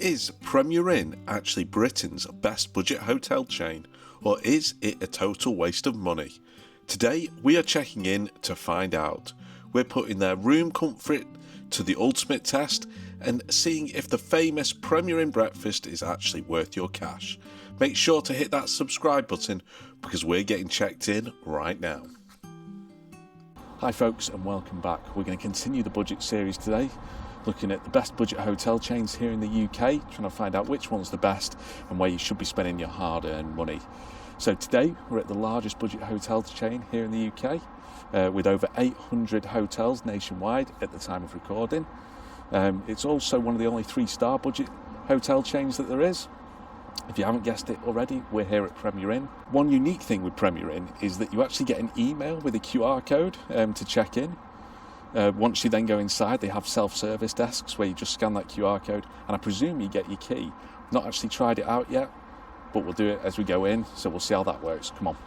Is Premier Inn actually Britain's best budget hotel chain, or is it a total waste of money? Today we are checking in to find out. We're putting their room comfort to the ultimate test and seeing if the famous Premier Inn breakfast is actually worth your cash. Make sure to hit that subscribe button because we're getting checked in right now. Hi folks, and welcome back. We're going to continue the budget series today, looking at the best budget hotel chains here in the UK, trying to find out which one's the best and where you should be spending your hard-earned money. So today we're at the largest budget hotel chain here in the UK, with over 800 hotels nationwide at the time of recording. It's also one of the only 3-star budget hotel chains that there is. If you haven't guessed it already, we're here at Premier Inn. One unique thing with Premier Inn is that you actually get an email with a QR code to check in. Once you then go inside, they have self-service desks where you just scan that QR code, and I presume you get your key. Not actually tried it out yet, but we'll do it as we go in, so we'll see how that works. Come on.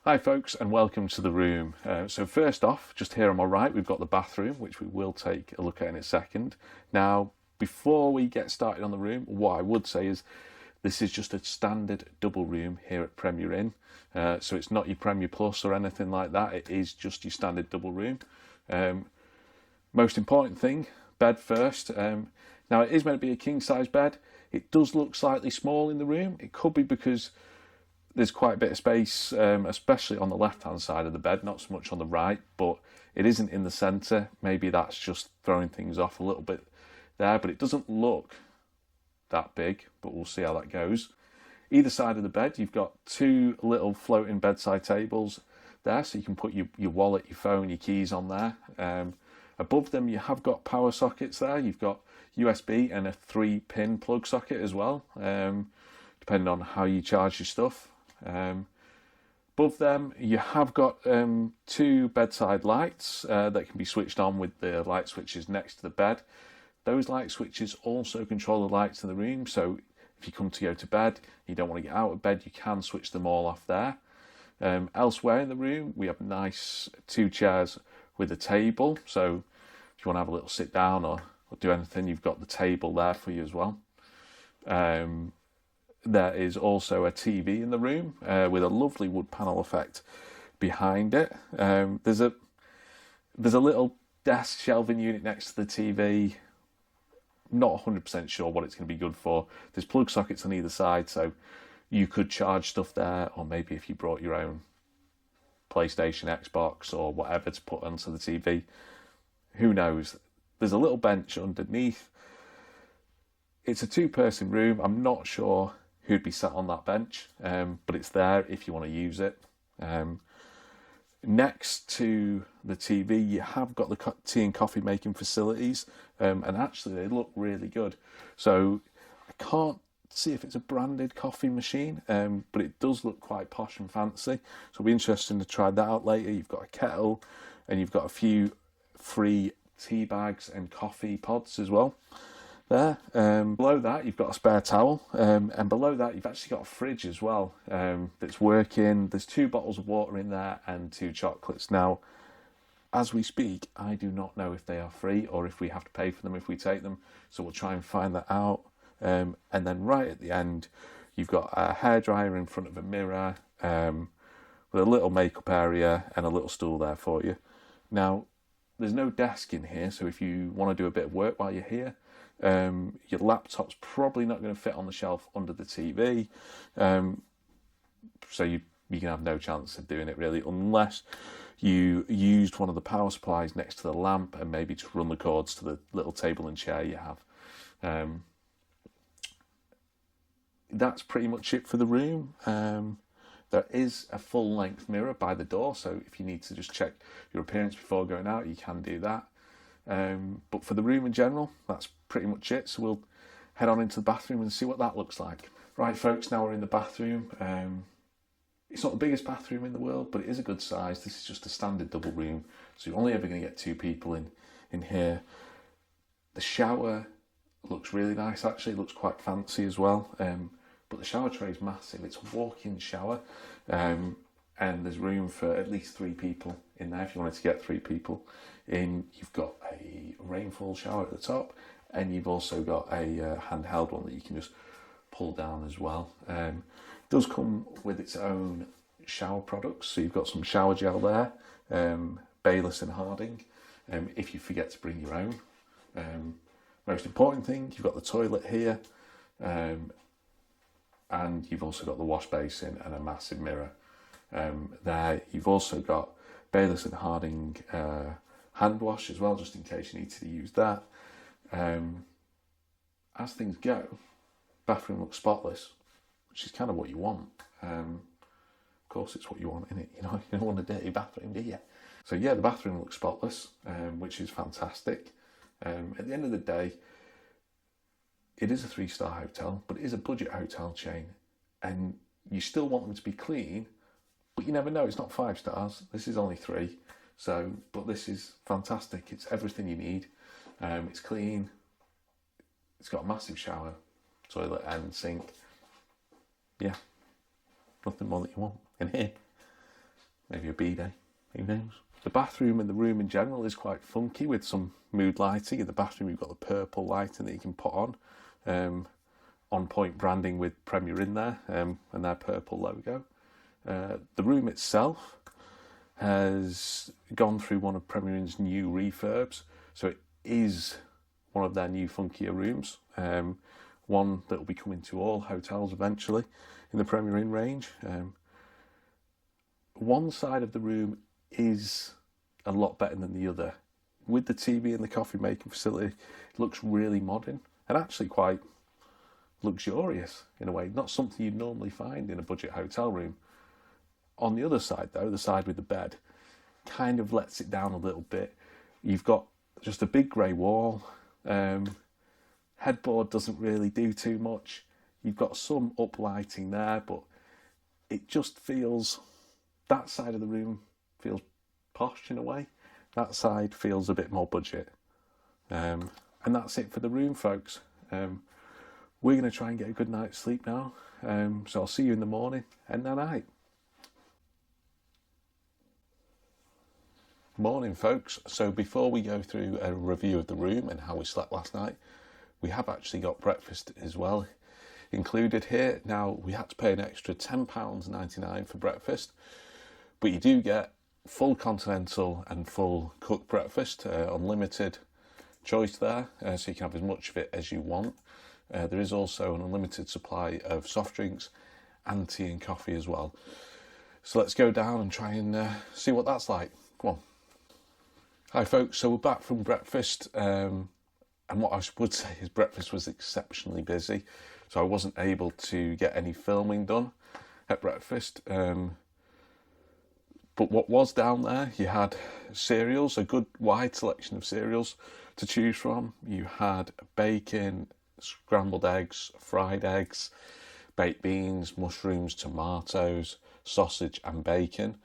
Hi folks, and welcome to the room. So first off, just here on my right, we've got the bathroom, which we will take a look at in a second. Now, before we get started on the room, what I would say is this is just a standard double room here at Premier Inn. So it's not your Premier Plus or anything like that. It is just your standard double room. Most important thing, bed first. Now, it is meant to be a king-size bed. It does look slightly small in the room. It could be because there's quite a bit of space, especially on the left-hand side of the bed, not so much on the right, but it isn't in the centre. Maybe that's just throwing things off a little bit there, but it doesn't look that big, but we'll see how that goes. Either side of the bed, you've got 2 little floating bedside tables there, so you can put your wallet, your phone, your keys on there. Above them, you have got power sockets there. You've got USB and a 3-pin plug socket as well, depending on how you charge your stuff. Above them you have got 2 bedside lights that can be switched on with the light switches next to the bed. Those light switches also control the lights in the room, so if you come to go to bed, you don't want to get out of bed, you can switch them all off there. Elsewhere in the room we have nice 2 chairs with a table, so if you want to have a little sit down or do anything, you've got the table there for you as well. There is also a TV in the room with a lovely wood panel effect behind it. There's a little desk shelving unit next to the TV. Not 100% sure what it's going to be good for. There's plug sockets on either side, so you could charge stuff there, or maybe if you brought your own PlayStation, Xbox or whatever to put onto the TV. Who knows? There's a little bench underneath. It's a 2-person room. I'm not sure who'd be sat on that bench, but it's there if you want to use it. Next to the TV you have got the tea and coffee making facilities, and actually they look really good. So I can't see if it's a branded coffee machine, but it does look quite posh and fancy, so it'll be interesting to try that out later. You've got a kettle and you've got a few free tea bags and coffee pods as well there. Below that you've got a spare towel, and below that you've actually got a fridge as well that's working. There's 2 bottles of water in there and 2 chocolates. Now, as we speak, I do not know if they are free or if we have to pay for them if we take them, so we'll try and find that out. And then right at the end you've got a hairdryer in front of a mirror, with a little makeup area and a little stool there for you. Now, there's no desk in here, so if you want to do a bit of work while you're here, your laptop's probably not going to fit on the shelf under the TV, so you can have no chance of doing it really, unless you used one of the power supplies next to the lamp and maybe just run the cords to the little table and chair you have. That's pretty much it for the room. There is a full length mirror by the door, so if you need to just check your appearance before going out, you can do that. But for the room in general, that's pretty much it. So we'll head on into the bathroom and see what that looks like. Right folks, now we're in the bathroom. It's not the biggest bathroom in the world, but it is a good size. This is just a standard double room, so you're only ever going to get 2 people in here. The shower looks really nice, actually. It looks quite fancy as well. But the shower tray is massive. It's a walk-in shower, and there's room for at least 3 people in there if you wanted to get 3 people in. You've got a rainfall shower at the top, and you've also got a handheld one that you can just pull down as well. It does come with its own shower products, so you've got some shower gel there, Bayliss and Harding, if you forget to bring your own. Most important thing, you've got the toilet here, and you've also got the wash basin and a massive mirror. There you've also got Bayliss and Harding hand wash as well, just in case you need to use that. As things go, bathroom looks spotless, which is kind of what you want. Of course it's what you want, innit? You don't want a dirty bathroom, do you? So yeah, the bathroom looks spotless, which is fantastic. At the end of the day, it is a 3-star hotel, but it is a budget hotel chain, and you still want them to be clean, but you never know. It's not 5 stars. This is only 3. So, but this is fantastic. It's everything you need. It's clean. It's got a massive shower, toilet and sink. Yeah, nothing more that you want in here. Maybe a bidet, who knows? The bathroom and the room in general is quite funky with some mood lighting. In the bathroom you've got the purple lighting that you can put on point branding with Premier Inn there, and their purple logo. The room itself has gone through one of Premier Inn's new refurbs, so it is one of their new funkier rooms, one that will be coming to all hotels eventually in the Premier Inn range. One side of the room is a lot better than the other. With the TV and the coffee making facility, it looks really modern and actually quite luxurious in a way, not something you'd normally find in a budget hotel room. On the other side though, the side with the bed, kind of lets it down a little bit. You've got just a big grey wall, headboard doesn't really do too much. You've got some uplighting there, but it just feels, that side of the room feels posh in a way. That side feels a bit more budget. And that's it for the room, folks. We're going to try and get a good night's sleep now. So I'll see you in the morning and night. Morning, folks. So before we go through a review of the room and how we slept last night, we have actually got breakfast as well included here. Now, we had to pay an extra £10.99 for breakfast, but you do get full continental and full cooked breakfast, unlimited choice there, so you can have as much of it as you want. There is also an unlimited supply of soft drinks and tea and coffee as well. So let's go down and try and see what that's like. Come on. Hi folks, so we're back from breakfast, and what I would say is breakfast was exceptionally busy, so I wasn't able to get any filming done at breakfast. But what was down there, you had cereals, a good wide selection of cereals to choose from. You had bacon, scrambled eggs, fried eggs, baked beans, mushrooms, tomatoes, sausage and bacon.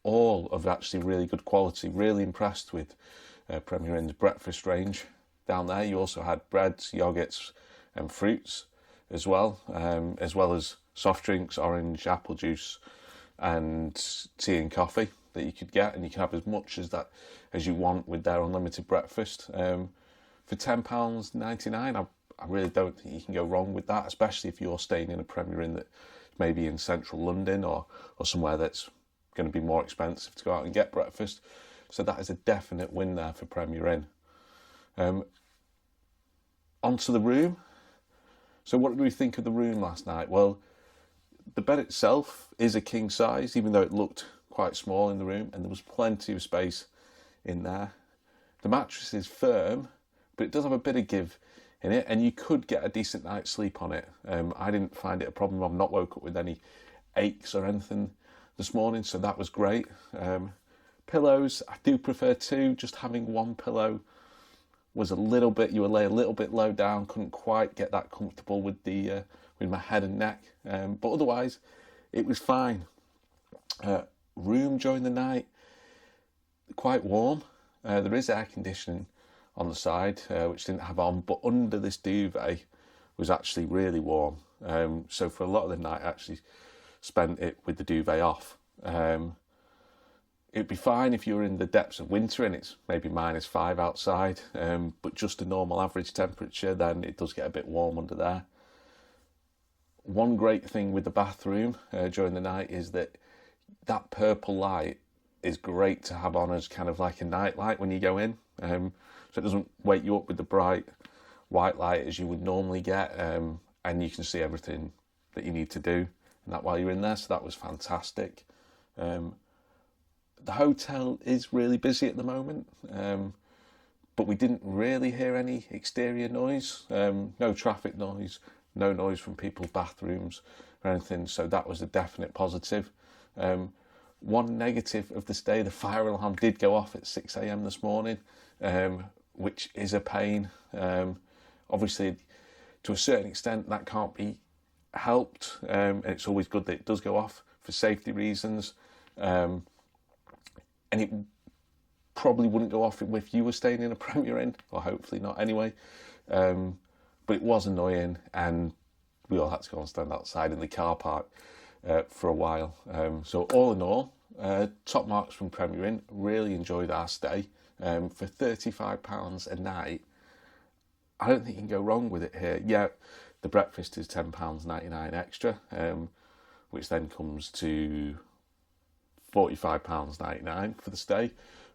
All of actually really good quality. Really impressed with Premier Inn's breakfast range down there. You also had breads, yogurts and fruits as well as soft drinks, orange, apple juice and tea and coffee that you could get, and you can have as much as that as you want with their unlimited breakfast. For £10.99, I really don't think you can go wrong with that, especially if you're staying in a Premier Inn that maybe in central London or somewhere that's going to be more expensive to go out and get breakfast. So that is a definite win there for Premier Inn. Onto the room. So what did we think of the room last night? Well, the bed itself is a king size, even though it looked quite small in the room, and there was plenty of space in there. The mattress is firm, but it does have a bit of give in it, and you could get a decent night's sleep on it. I didn't find it a problem. I've not woke up with any aches or anything this morning, so that was great. Pillows, I do prefer two. Just having one pillow was a little bit, you were lay a little bit low down, couldn't quite get that comfortable with the with my head and neck, but otherwise it was fine. Room during the night, quite warm. There is air conditioning on the side, which didn't have on, but under this duvet was actually really warm. So for a lot of the night, I actually spent it with the duvet off. It'd be fine if you were in the depths of winter and it's maybe -5 outside, but just a normal average temperature, then it does get a bit warm under there. One great thing with the bathroom during the night is that purple light is great to have on as kind of like a night light when you go in. So it doesn't wake you up with the bright white light as you would normally get, and you can see everything that you need to do and that while you're in there, so that was fantastic. The hotel is really busy at the moment, but we didn't really hear any exterior noise, no traffic noise, no noise from people's bathrooms or anything, so that was a definite positive. One negative of the stay, the fire alarm did go off at 6 a.m. this morning, which is a pain. Obviously, to a certain extent, that can't be helped. It's always good that it does go off for safety reasons. And it probably wouldn't go off if you were staying in a Premier Inn, or hopefully not anyway. But it was annoying, and we all had to go and stand outside in the car park for a while. So all in all, top marks from Premier Inn. Really enjoyed our stay. For £35 a night, I don't think you can go wrong with it here. Yeah, the breakfast is £10.99 extra, which then comes to £45.99 for the stay,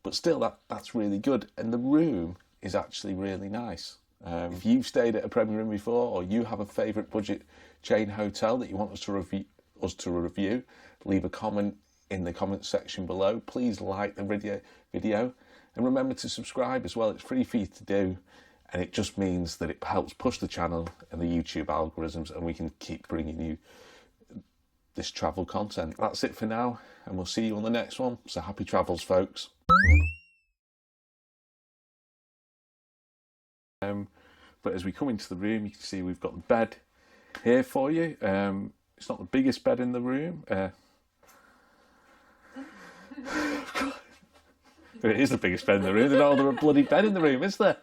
but still that's really good, and the room is actually really nice. If you've stayed at a Premier Inn before, or you have a favourite budget chain hotel that you want us to review, leave a comment in the comments section below. Please like the video and remember to subscribe as well. It's free for you to do, and it just means that it helps push the channel and the YouTube algorithms, and we can keep bringing you this travel content. That's it for now, and we'll see you on the next one. So happy travels, folks. But as we come into the room, you can see we've got the bed here for you. It's not the biggest bed in the room. It is the biggest bed in the room. There's no other bloody bed in the room, is there?